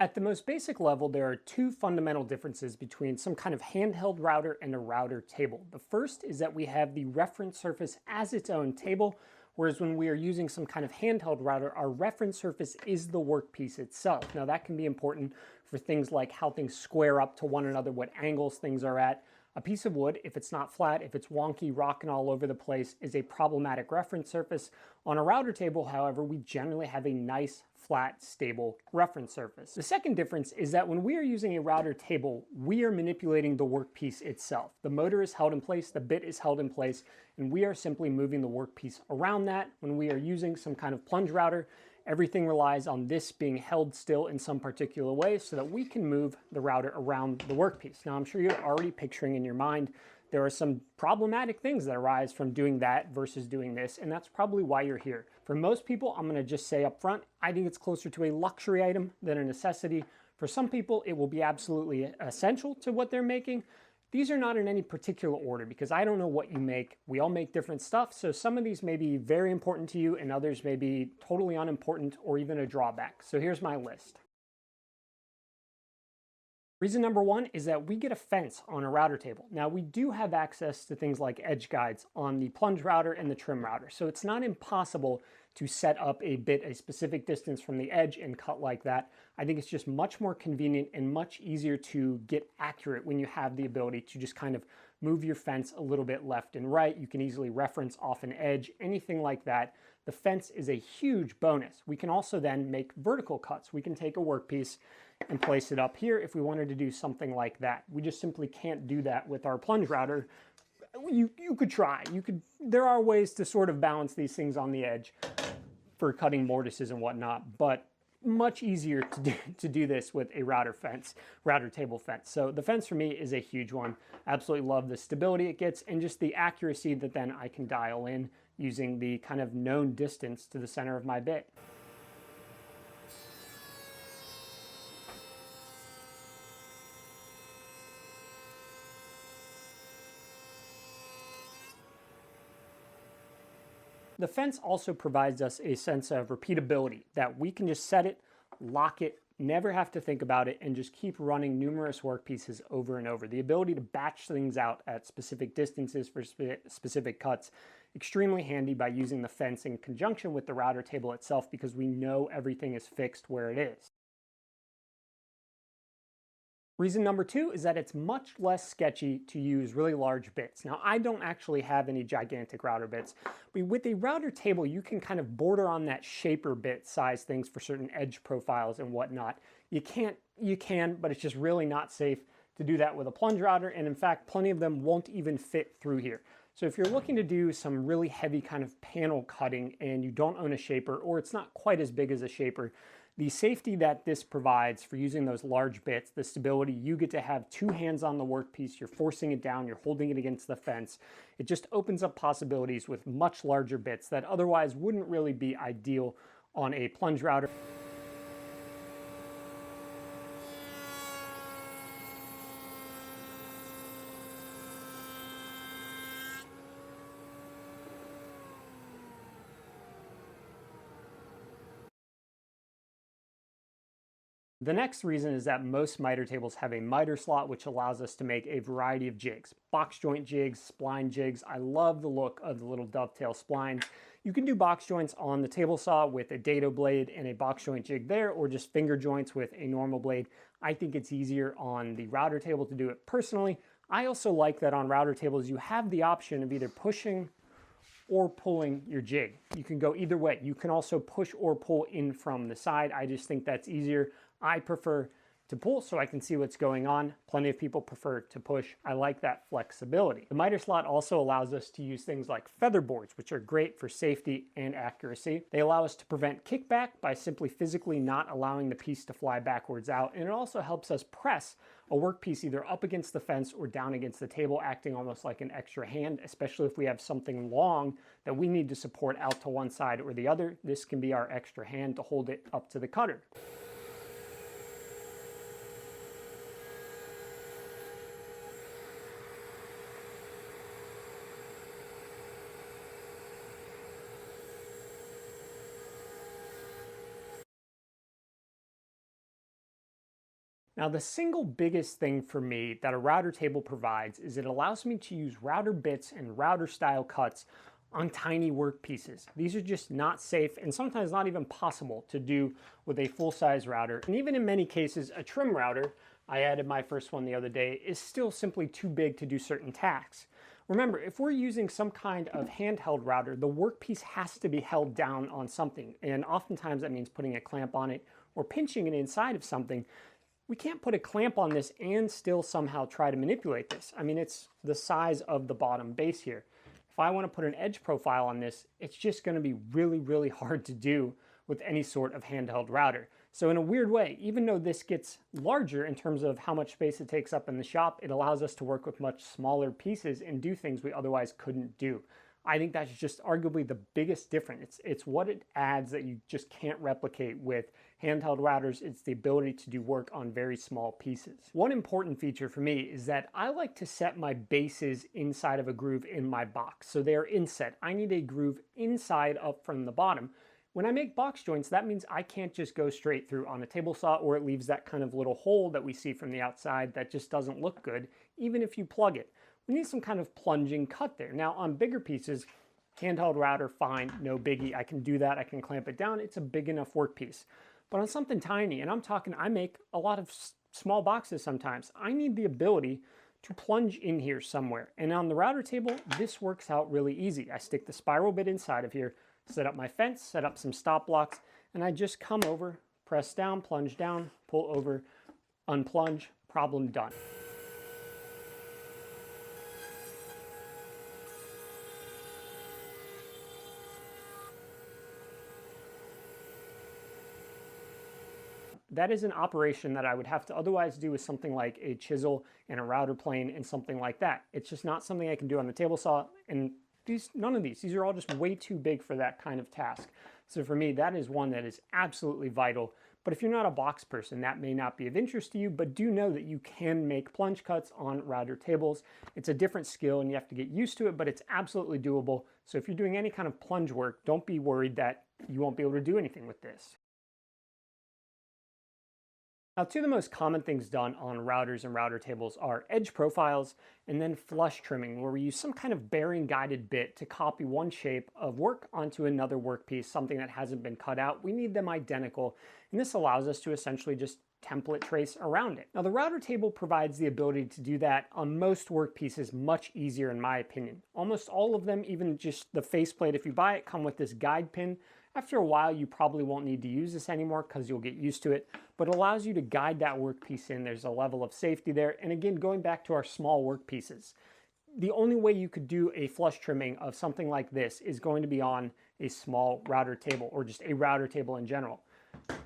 At the most basic level, there are two fundamental differences between some kind of handheld router and a router table. The first is that we have the reference surface as its own table, whereas when we are using some kind of handheld router, our reference surface is the workpiece itself. Now that can be important for things like how things square up to one another, what angles things are at. A piece of wood, if it's not flat, if it's wonky, rocking all over the place, is a problematic reference surface. On a router table, however, we generally have a nice, flat, stable reference surface. The second difference is that when we are using a router table, we are manipulating the workpiece itself. The motor is held in place, the bit is held in place, and we are simply moving the workpiece around that. When we are using some kind of plunge router, everything relies on this being held still in some particular way so that we can move the router around the workpiece. Now, I'm sure you're already picturing in your mind there are some problematic things that arise from doing that versus doing this, and that's probably why you're here. For most people, I'm going to just say up front, I think it's closer to a luxury item than a necessity. For some people, it will be absolutely essential to what they're making. These are not in any particular order because I don't know what you make. We all make different stuff, so some of these may be very important to you and others may be totally unimportant or even a drawback. So here's my list. Reason number one is that we get a fence on a router table. Now we do have access to things like edge guides on the plunge router and the trim router, so it's not impossible to set up a bit a specific distance from the edge and cut like that. I think it's just much more convenient and much easier to get accurate when you have the ability to just kind of move your fence a little bit left and right. You can easily reference off an edge, anything like that. The fence is a huge bonus. We can also then make vertical cuts. We can take a workpiece and place it up here if we wanted to do something like that. We just simply can't do that with our plunge router. You could try. There are ways to sort of balance these things on the edge for cutting mortises and whatnot, but much easier to do this with a router table fence. So the fence for me is a huge one. Absolutely love the stability it gets and just the accuracy that then I can dial in using the kind of known distance to the center of my bit. The fence also provides us a sense of repeatability, that we can just set it, lock it, never have to think about it, and just keep running numerous workpieces over and over. The ability to batch things out at specific distances for specific cuts, extremely handy by using the fence in conjunction with the router table itself because we know everything is fixed where it is. Reason number two is that it's much less sketchy to use really large bits. Now, I don't actually have any gigantic router bits, but with a router table, you can kind of border on that shaper bit size things for certain edge profiles and whatnot. You can, but it's just really not safe to do that with a plunge router, and in fact, plenty of them won't even fit through here. So if you're looking to do some really heavy kind of panel cutting and you don't own a shaper, or it's not quite as big as a shaper, the safety that this provides for using those large bits, the stability, you get to have two hands on the workpiece, you're forcing it down, you're holding it against the fence. It just opens up possibilities with much larger bits that otherwise wouldn't really be ideal on a plunge router. The next reason is that most miter tables have a miter slot, which allows us to make a variety of jigs. Box joint jigs, spline jigs. I love the look of the little dovetail splines. You can do box joints on the table saw with a dado blade and a box joint jig there, or just finger joints with a normal blade. I think it's easier on the router table to do it personally. I also like that on router tables you have the option of either pushing or pulling your jig. You can go either way. You can also push or pull in from the side. I just think that's easier. I prefer to pull so I can see what's going on. Plenty of people prefer to push. I like that flexibility. The miter slot also allows us to use things like feather boards, which are great for safety and accuracy. They allow us to prevent kickback by simply physically not allowing the piece to fly backwards out, and it also helps us press a workpiece either up against the fence or down against the table, acting almost like an extra hand, especially if we have something long that we need to support out to one side or the other. This can be our extra hand to hold it up to the cutter. Now, the single biggest thing for me that a router table provides is it allows me to use router bits and router style cuts on tiny work pieces. These are just not safe and sometimes not even possible to do with a full-size router. And even in many cases, a trim router, I added my first one the other day, is still simply too big to do certain tasks. Remember, if we're using some kind of handheld router, the workpiece has to be held down on something. And oftentimes that means putting a clamp on it or pinching it inside of something. We can't put a clamp on this and still somehow try to manipulate this. I mean, it's the size of the bottom base here. If I want to put an edge profile on this, it's just going to be really, really hard to do with any sort of handheld router. So in a weird way, even though this gets larger in terms of how much space it takes up in the shop, it allows us to work with much smaller pieces and do things we otherwise couldn't do. I think that's just arguably the biggest difference. It's what it adds that you just can't replicate with handheld routers. It's the ability to do work on very small pieces. One important feature for me is that I like to set my bases inside of a groove in my box. So they are inset. I need a groove inside up from the bottom. When I make box joints, that means I can't just go straight through on a table saw, or it leaves that kind of little hole that we see from the outside that just doesn't look good, even if you plug it. We need some kind of plunging cut there. Now on bigger pieces, handheld router, fine, no biggie. I can do that, I can clamp it down. It's a big enough workpiece. But on something tiny, and I'm talking, I make a lot of small boxes sometimes, I need the ability to plunge in here somewhere. And on the router table, this works out really easy. I stick the spiral bit inside of here, set up my fence, set up some stop blocks, and I just come over, press down, pull over, unplunge, problem done. That is an operation that I would have to otherwise do with something like a chisel and a router plane and something like that. It's just not something I can do on the table saw, and none of these are all just way too big for that kind of task. So for me, that is one that is absolutely vital. But if you're not a box person, that may not be of interest to you, but do know that you can make plunge cuts on router tables. It's a different skill and you have to get used to it, but it's absolutely doable. So if you're doing any kind of plunge work, don't be worried that you won't be able to do anything with this. Now, two of the most common things done on routers and router tables are edge profiles and then flush trimming, where we use some kind of bearing guided bit to copy one shape of work onto another workpiece, something that hasn't been cut out. We need them identical, and this allows us to essentially just template trace around it. Now, the router table provides the ability to do that on most workpieces much easier, in my opinion. Almost all of them, even just the faceplate, if you buy it, come with this guide pin. After a while, you probably won't need to use this anymore because you'll get used to it, but it allows you to guide that workpiece in. There's a level of safety there. And again, going back to our small workpieces, the only way you could do a flush trimming of something like this is going to be on a small router table or just a router table in general.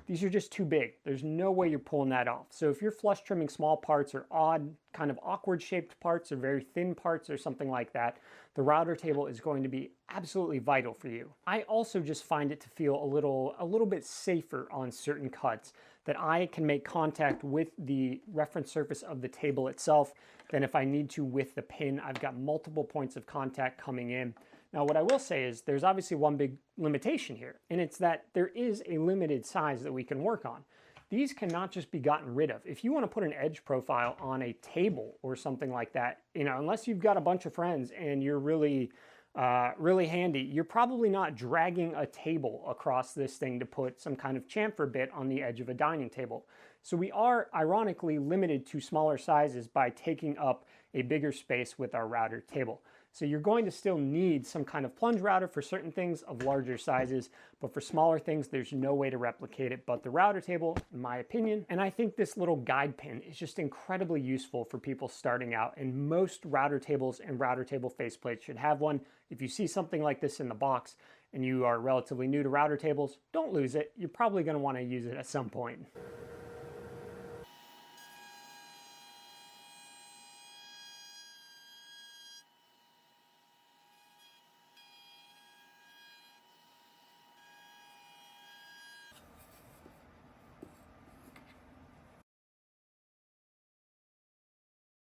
These are just too big. There's no way you're pulling that off. So if you're flush trimming small parts or odd, kind of awkward shaped parts or very thin parts or something like that, the router table is going to be absolutely vital for you. I also just find it to feel a little bit safer on certain cuts, that I can make contact with the reference surface of the table itself than if I need to with the pin. I've got multiple points of contact coming in. Now, what I will say is there's obviously one big limitation here, and it's that there is a limited size that we can work on. These cannot just be gotten rid of. If you want to put an edge profile on a table or something like that, unless you've got a bunch of friends and you're really handy, you're probably not dragging a table across this thing to put some kind of chamfer bit on the edge of a dining table. So we are ironically limited to smaller sizes by taking up a bigger space with our router table. So you're going to still need some kind of plunge router for certain things of larger sizes, but for smaller things, there's no way to replicate it but the router table, in my opinion. And I think this little guide pin is just incredibly useful for people starting out, and most router tables and router table faceplates should have one. If you see something like this in the box and you are relatively new to router tables, don't lose it. You're probably going to want to use it at some point.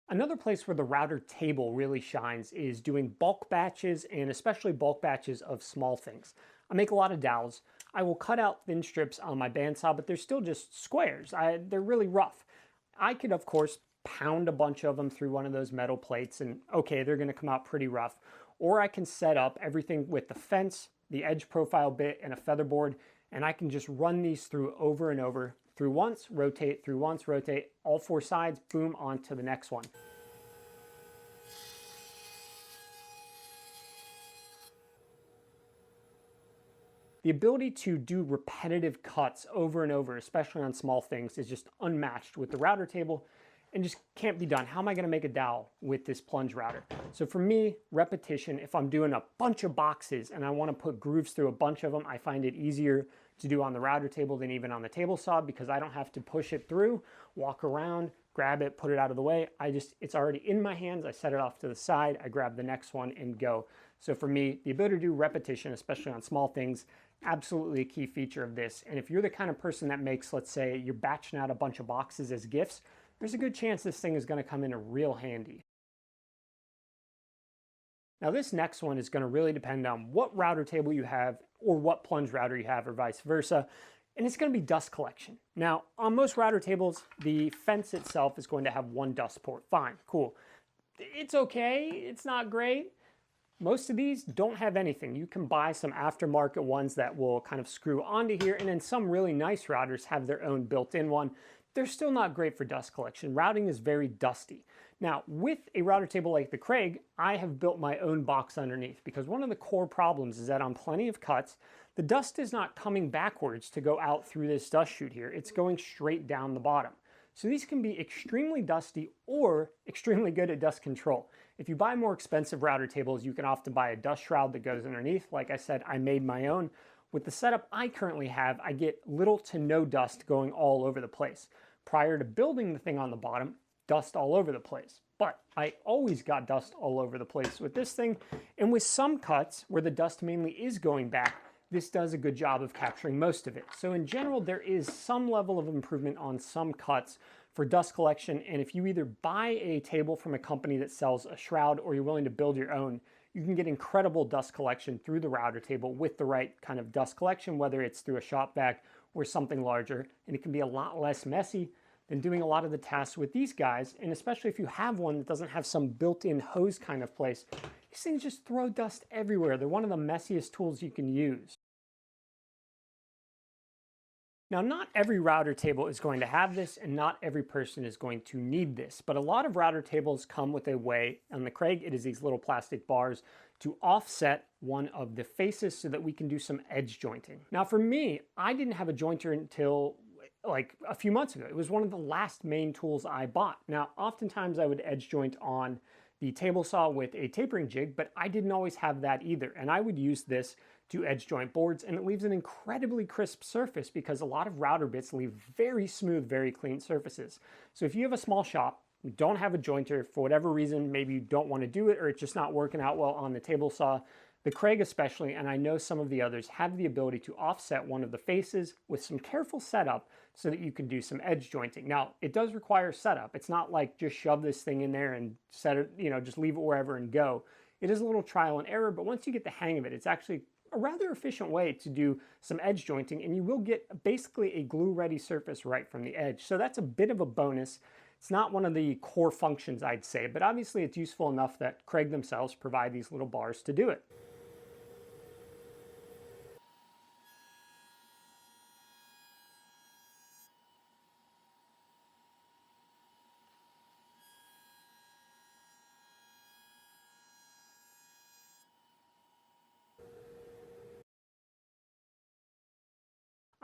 Another place where the router table really shines is doing bulk batches, and especially bulk batches of small things. I make a lot of dowels. I will cut out thin strips on my bandsaw, but they're still just squares. They're really rough. I could, of course, pound a bunch of them through one of those metal plates and okay, they're gonna come out pretty rough. Or I can set up everything with the fence, the edge profile bit, and a featherboard, and I can just run these through over and over, through once, rotate, through once, rotate, all four sides, boom, on to the next one. The ability to do repetitive cuts over and over, especially on small things, is just unmatched with the router table and just can't be done. How am I going to make a dowel with this plunge router? So for me, repetition, if I'm doing a bunch of boxes and I want to put grooves through a bunch of them, I find it easier to do on the router table than even on the table saw because I don't have to push it through, walk around, grab it, put it out of the way. It's already in my hands. I set it off to the side, I grab the next one and go. So for me, the ability to do repetition, especially on small things, absolutely a key feature of this. And if you're the kind of person that makes, let's say, you're batching out a bunch of boxes as gifts, there's a good chance this thing is going to come in real handy. Now this next one is going to really depend on what router table you have or what plunge router you have or vice versa. And it's going to be dust collection. Now on most router tables, the fence itself is going to have one dust port. Fine, cool. It's okay, it's not great. Most of these don't have anything. You can buy some aftermarket ones that will kind of screw onto here, and then some really nice routers have their own built-in one. They're still not great for dust collection. Routing is very dusty. Now, with a router table like the Craig, I have built my own box underneath because one of the core problems is that on plenty of cuts, the dust is not coming backwards to go out through this dust chute here. It's going straight down the bottom. So these can be extremely dusty or extremely good at dust control. If you buy more expensive router tables, you can often buy a dust shroud that goes underneath. Like I said, I made my own. With the setup I currently have, I get little to no dust going all over the place. Prior to building the thing on the bottom, dust all over the place. But I always got dust all over the place with this thing. And with some cuts where the dust mainly is going back, this does a good job of capturing most of it. So in general, there is some level of improvement on some cuts for dust collection. And if you either buy a table from a company that sells a shroud or you're willing to build your own, you can get incredible dust collection through the router table with the right kind of dust collection, whether it's through a shop vac or something larger. And it can be a lot less messy than doing a lot of the tasks with these guys. And especially if you have one that doesn't have some built-in hose kind of place, these things just throw dust everywhere. They're one of the messiest tools you can use. Now, not every router table is going to have this, and not every person is going to need this, but a lot of router tables come with a way. On the Craig, it is these little plastic bars to offset one of the faces so that we can do some edge jointing. Now, for me, I didn't have a jointer until like a few months ago. It was one of the last main tools I bought. Now, oftentimes I would edge joint on the table saw with a tapering jig, but I didn't always have that either, and I would use this to edge joint boards, and it leaves an incredibly crisp surface because a lot of router bits leave very smooth, very clean surfaces. So if you have a small shop, you don't have a jointer for whatever reason, maybe you don't want to do it or it's just not working out well on the table saw, the Craig especially, and I know some of the others, have the ability to offset one of the faces with some careful setup so that you can do some edge jointing. Now, it does require setup. It's not like just shove this thing in there and set it, just leave it wherever and go. It is a little trial and error, but once you get the hang of it, it's actually a rather efficient way to do some edge jointing, and you will get basically a glue-ready surface right from the edge. So that's a bit of a bonus. It's not one of the core functions, I'd say, but obviously it's useful enough that Craig themselves provide these little bars to do it.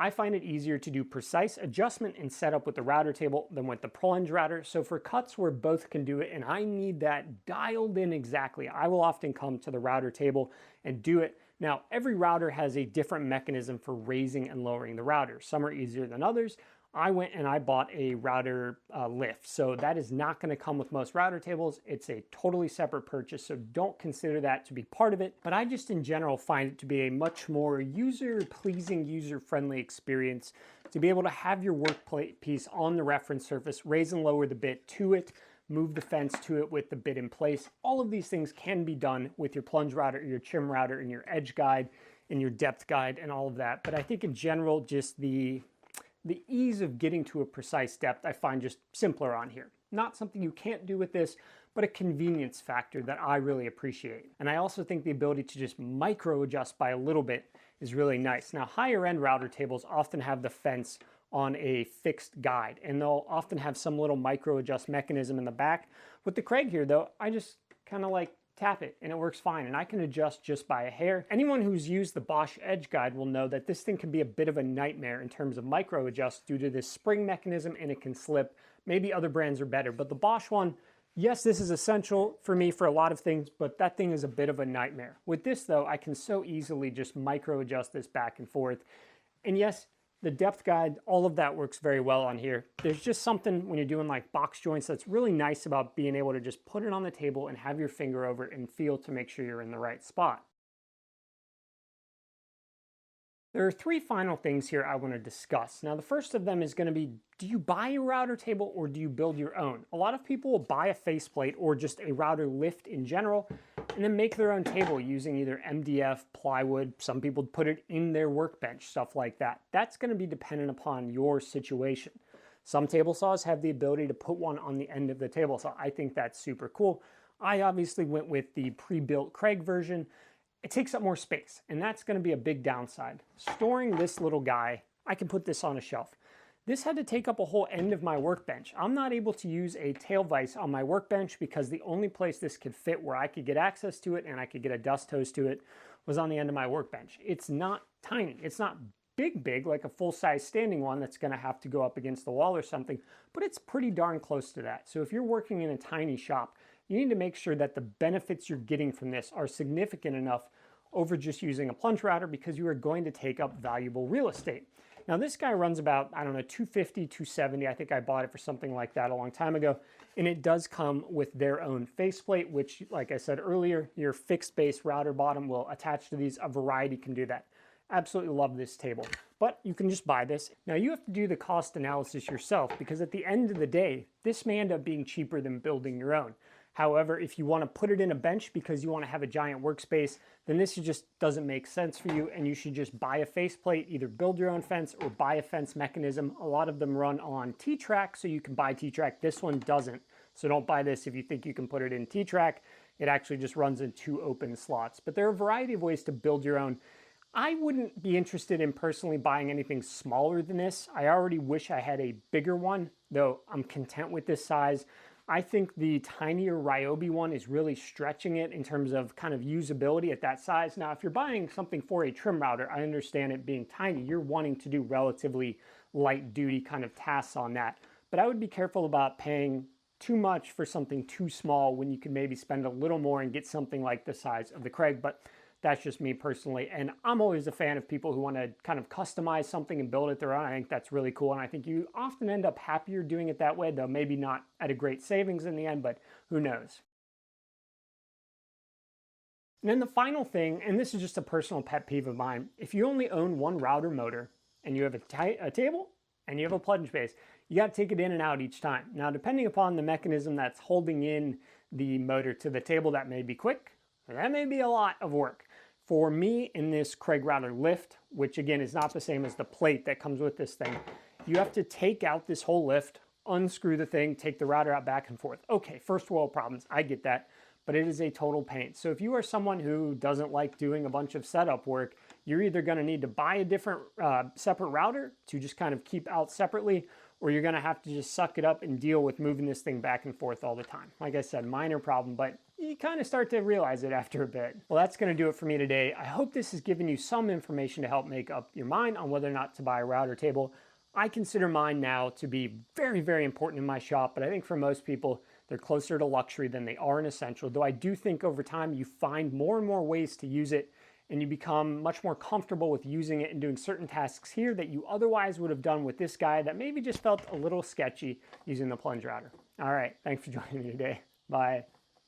I find it easier to do precise adjustment and setup with the router table than with the plunge router. So for cuts where both can do it and I need that dialed in exactly, I will often come to the router table and do it. Now, every router has a different mechanism for raising and lowering the router. Some are easier than others. I went and I bought a router lift. So that is not going to come with most router tables. It's a totally separate purchase, so don't consider that to be part of it. But I just in general find it to be a much more user-pleasing, user-friendly experience to be able to have your workpiece on the reference surface, raise and lower the bit to it, move the fence to it with the bit in place. All of these things can be done with your plunge router, your trim router, and your edge guide, and your depth guide, and all of that. But I think in general, just the the ease of getting to a precise depth I find just simpler on here. Not something you can't do with this, but a convenience factor that I really appreciate. And I also think the ability to just micro adjust by a little bit is really nice. Now, higher end router tables often have the fence on a fixed guide, and they'll often have some little micro adjust mechanism in the back. With the Craig here though, I just kind of like tap it and it works fine, and I can adjust just by a hair. Anyone who's used the Bosch Edge guide will know that this thing can be a bit of a nightmare in terms of micro adjust due to this spring mechanism, and it can slip. Maybe other brands are better, but the Bosch one, yes, this is essential for me for a lot of things, but that thing is a bit of a nightmare. With this though, I can so easily just micro adjust this back and forth. And yes, the depth guide, all of that works very well on here. There's just something when you're doing like box joints that's really nice about being able to just put it on the table and have your finger over it and feel to make sure you're in the right spot. There are three final things here I want to discuss. Now, the first of them is going to be, do you buy a router table or do you build your own? A lot of people will buy a faceplate or just a router lift in general and then make their own table using either MDF, plywood. Some people put it in their workbench, stuff like that. That's going to be dependent upon your situation. Some table saws have the ability to put one on the end of the table saw. I think that's super cool. I obviously went with the pre-built Craig version. It takes up more space, and that's going to be a big downside. Storing this little guy, I can put this on a shelf. This had to take up a whole end of my workbench. I'm not able to use a tail vise on my workbench because the only place this could fit where I could get access to it and I could get a dust hose to it was on the end of my workbench. It's not tiny. It's not big like a full-size standing one that's going to have to go up against the wall or something, but it's pretty darn close to that. So if you're working in a tiny shop, you need to make sure that the benefits you're getting from this are significant enough over just using a plunge router, because you are going to take up valuable real estate. Now this guy runs about, I don't know, 250, 270. I think I bought it for something like that a long time ago. And it does come with their own faceplate, which, like I said earlier, your fixed base router bottom will attach to these. A variety can do that. Absolutely love this table, but you can just buy this. Now you have to do the cost analysis yourself, because at the end of the day, this may end up being cheaper than building your own. However, if you want to put it in a bench because you want to have a giant workspace, then this just doesn't make sense for you, and you should just buy a faceplate, either build your own fence or buy a fence mechanism. A lot of them run on T-Track, so you can buy T-Track. This one doesn't, so don't buy this if you think you can put it in T-Track. It actually just runs in 2 open slots. But there are a variety of ways to build your own. I wouldn't be interested in personally buying anything smaller than this. I already wish I had a bigger one, though I'm content with this size. I think the tinier Ryobi one is really stretching it in terms of kind of usability at that size. Now, if you're buying something for a trim router, I understand it being tiny. You're wanting to do relatively light duty kind of tasks on that. But I would be careful about paying too much for something too small when you could maybe spend a little more and get something like the size of the Craig. But that's just me personally, and I'm always a fan of people who want to kind of customize something and build it their own. I think that's really cool, and I think you often end up happier doing it that way, though maybe not at a great savings in the end, but who knows. And then the final thing, and this is just a personal pet peeve of mine, if you only own one router motor and you have a table and you have a plunge base, you got to take it in and out each time. Now, depending upon the mechanism that's holding in the motor to the table, that may be quick, or that may be a lot of work. For me, in this Craig router lift, which again is not the same as the plate that comes with this thing, you have to take out this whole lift, unscrew the thing, take the router out back and forth. Okay, first world problems, I get that, but it is a total pain. So if you are someone who doesn't like doing a bunch of setup work, you're either going to need to buy a different separate router to just kind of keep out separately, or you're going to have to just suck it up and deal with moving this thing back and forth all the time. Like I said, minor problem, but you kind of start to realize it after a bit. Well, that's going to do it for me today. I hope this has given you some information to help make up your mind on whether or not to buy a router table. I consider mine now to be very, very important in my shop, but I think for most people, they're closer to luxury than they are an essential, though I do think over time you find more and more ways to use it, and you become much more comfortable with using it and doing certain tasks here that you otherwise would have done with this guy that maybe just felt a little sketchy using the plunge router. All right, thanks for joining me today. Bye.